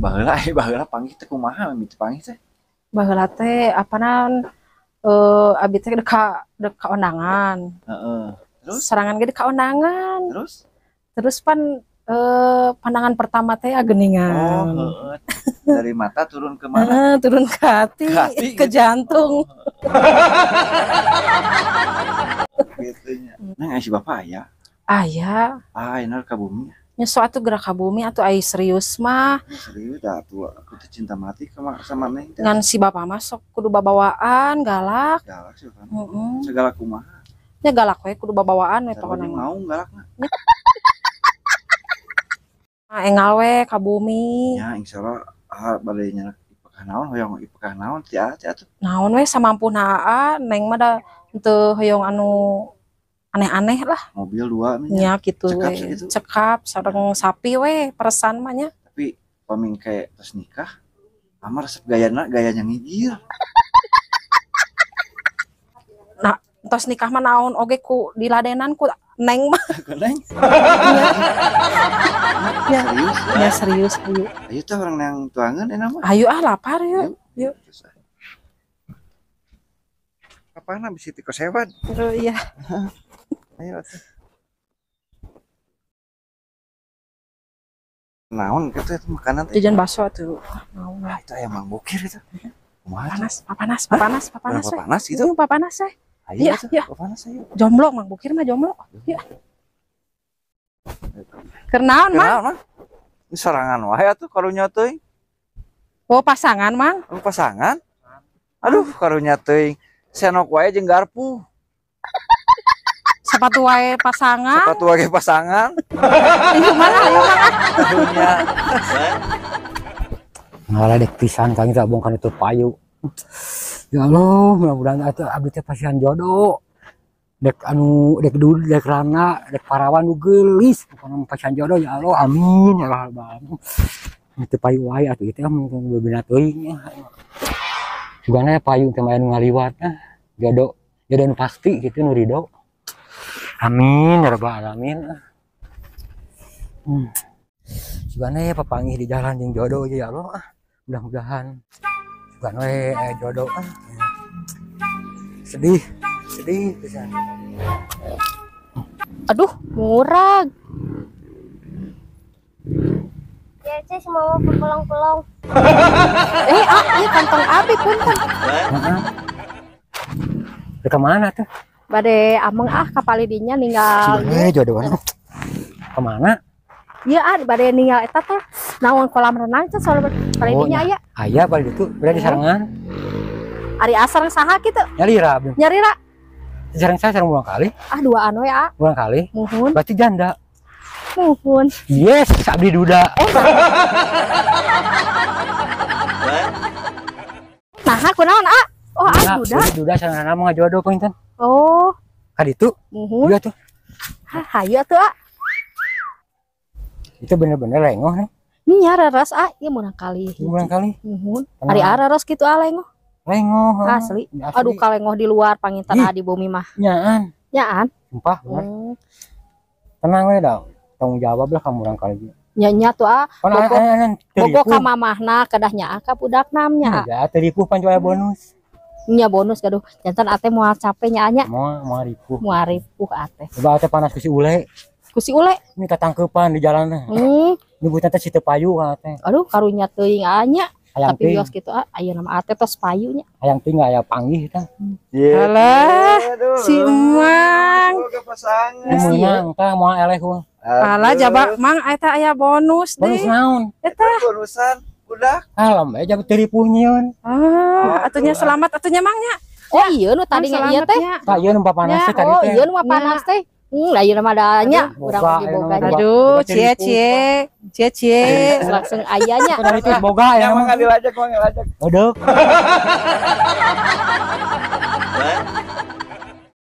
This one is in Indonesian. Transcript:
baheula panggih teh kumaha mimiti panggih teh? Baheula teh apanan abi teh dek ka ondangan. Heeh. Terus Serangan ge dek ka ondangan. terus Terus pandangan pertama teh geningan. heeh. Dari mata turun ke mana? Turun ke hati, Ke hati ke gitu. jantung. Gitunya. Nang si bapak aya. Aya, Enak ka bumi. nya suatu gerak ka bumi atuh ai serius mah. Serius dah tuh aku tuh cinta mati sama neng. Ngan si bapak mah sok kudu babawaan galak. Galak sih kan. Heeh. Segala kumaha. Nya galak we kudu babawaan we Sarua pokona jeung mah. mau galakna. Engal we ka bumi. Ya insyaallah bade nya ipekah naon hoyong ipekah naon ti atuh. Naon we samampuna neng mah da teu hoyong anu aneh-aneh lah. Mobil 2 nya. Nya kitu Cekap we. segitu. Cekap sareng sapi we peresan mah nya. Tapi pamingke tos nikah amar resep gayanya ngigir. Nah, tos nikah mah naon oge ku diladenan ku neng mah. Neng. Serius. Ya serius ayo. Ayo teh orang yang tuangan enak mah. Ayo lapar yuk. Yuk. Kapan habis itu kesewan? Iya. Ayo atuh. Naon gitu itu makanan teh. Jajan bakso tuh. Naon lah. Itu aya Mang Bukir itu. Kumaha tuh? Papanas we. Papanas gitu. Papanas we. Ayo Iya, atuh, iya. papanas ayo. Jomblo Mang Bukir mah jomblo. Iya. Kernaon Mang? Kenal mah? Ini sorangan wae atuh karunya teuing. Oh pasangan Mang. Lu pasangan? Aduh karunya teuing. Senok wae jeung garpu. Sepatu wae pasangan. Sepatu wae pasangan. Ayo mana ayo Mang. Karunya. Ngalah dek pisan kang tak bongkar itu payu. Ya Allah, mudah-mudahan atuh abdi teh pasihan jodoh. Dek rana, dek parawan nu geulis, pokona pasihan jodoh ya Allah, amin ya Allah bang. Itu payu wae atuh teh mungkin bebeuna teuing. Jugana payu teh mah nu ngaliwat jodoh nu pasti gitu nu ridho. Amin ya rabbal alamin. Jugana ya papanggih di jalan jeung jodoh ya Allah. Mudah-mudahan bukan we jodoh sedih pisan. Aduh, murah. Ya, saya mau pelong-pelong. Iya kantong abi punten. Heeh. Ke mana tuh? Bade ameng kapal dinya ninggal. Jodohan. Kemana? Iya bade ninggal eta teh naon kolam renang teh soal kali dinya aya. Aya balik itu berada di sarangan. Ari asar saha kitu. Nyarira. Nyarira. Sareng saya sareng ulang kali. Duaan we Ulang kali. Muhun. Berarti janda. Muhun. Yes, abdi duda. Nah, kunaon Oh, duda. Duda sareng nama ngajodoh pinten. Oh, Ka ditu. muhun. Iya tuh. Hayu atuh Itu bener-bener lengoh nih. Nya raras ieu meunang kali. Ulang kali. Muhun. Ari araros kitu lengoh. Lengoh. Asli. Aduh kalengoh di luar pangintan di bumi mah. Nyaan. Nyaan. Sumpah bener. Tenang we dah. Tanggung jawab lah kamu urang kali. Nya tuh bogo ka mamahna kedah nya ka budakna nya. Ya teripuh pan coba bonus. Nya bonus gaduh. Jantan ate moal capek nya nya. Mau ripuh. Moal ripuh ate. Coba ate panas ku si ule. Ku si ule. Ini tatangkeupan di jalan teh. Nyebutna teh si teu payu ate. Aduh karunya teuing anya. Hayang Tapi ting. bios gitu aya nama ate tos payunya. Hayang ting aya panggih tah. Alah, si Emang. Boga pasangan. Menang tah moal eleh ku. Alah jaba Mang eta aya bonus Bonus deh. naon? Eta. Bonusan udah. Alam aja teripuh nyieun. Atunya selamat atunya Mangnya. Oh iya nu tadi ieu teh. Tah ieu nu papanas teh tadi Oh teh. iya nu panas teh. Ayeuna mah da nya urang oge boga. Aduh, cie. Langsung ayanya. Tadi teh boga ya Yang mah. ngadil aja kok ngelajak. Odok.